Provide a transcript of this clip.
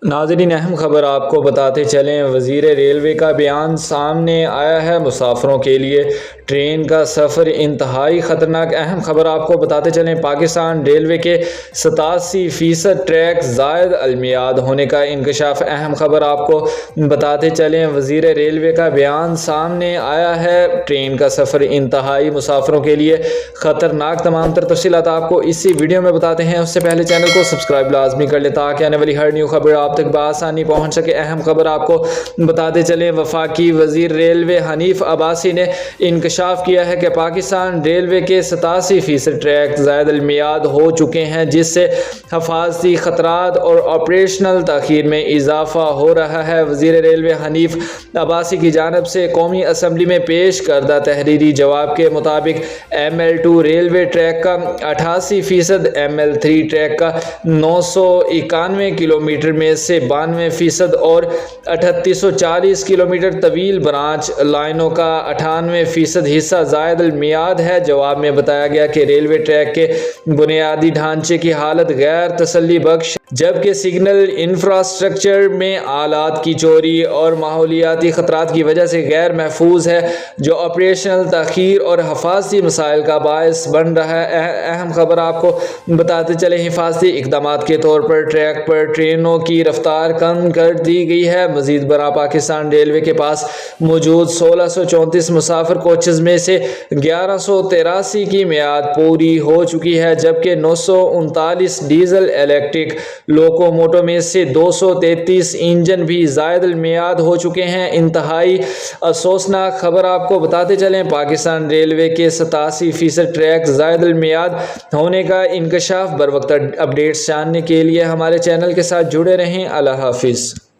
ناظرین، اہم خبر آپ کو بتاتے چلیں، وزیر ریلوے کا بیان سامنے آیا ہے۔ مسافروں کے لیے ٹرین کا سفر انتہائی خطرناک۔ اہم خبر آپ کو بتاتے چلیں، پاکستان ریلوے کے 87% ٹریک زائد المیعاد ہونے کا انکشاف۔ اہم خبر آپ کو بتاتے چلیں، وزیر ریلوے کا بیان سامنے آیا ہے، ٹرین کا سفر انتہائی مسافروں کے لیے خطرناک۔ تمام تر تفصیلات آپ کو اسی ویڈیو میں بتاتے ہیں، اس سے پہلے چینل کو سبسکرائب لازمی کر لیں تاکہ آنے والی ہر نیو خبر آپ تک بآسانی پہنچ سکے۔ اہم خبر آپ کو بتاتے چلیں، وفاقی وزیر ریلوے حنیف عباسی نے انکشاف کیا ہے کہ پاکستان ریلوے کے 87% ٹریک زائد المیعاد ہو چکے ہیں، جس سے حفاظتی خطرات اور آپریشنل تاخیر میں اضافہ ہو رہا ہے۔ وزیر ریلوے حنیف عباسی کی جانب سے قومی اسمبلی میں پیش کردہ تحریری جواب کے مطابق ML2 ریلوے ٹریک کا 88%، ML3 ٹریک کا 991 کلومیٹر میں سے 92% اور 3840 کلومیٹر طویل برانچ لائنوں کا 98% حصہ زائد المیعاد ہے۔ جواب میں بتایا گیا کہ ریلوے ٹریک کے بنیادی ڈھانچے کی حالت غیر تسلی بخش، جبکہ سگنل انفراسٹرکچر میں آلات کی چوری اور ماحولیاتی خطرات کی وجہ سے غیر محفوظ ہے، جو آپریشنل تاخیر اور حفاظتی مسائل کا باعث بن رہا ہے۔ اہم خبر آپ کو بتاتے چلیں، حفاظتی اقدامات کے طور پر ٹریک پر ٹرینوں کی رفتار کم کر دی گئی ہے۔ مزید برآں پاکستان ریلوے کے پاس موجود 1634 مسافر کوچز میں سے 1183 کی میعاد پوری ہو چکی ہے، جبکہ 939 ڈیزل الیکٹرک لوکوموٹو میں سے 233 انجن بھی زائد المیعاد ہو چکے ہیں۔ انتہائی افسوسناک خبر آپ کو بتاتے چلیں، پاکستان ریلوے کے 87% ٹریک زائد المیعاد ہونے کا انکشاف۔ بروقت اپڈیٹس جاننے کے لیے ہمارے چینل کے ساتھ جڑے رہیں۔ اللہ حافظ۔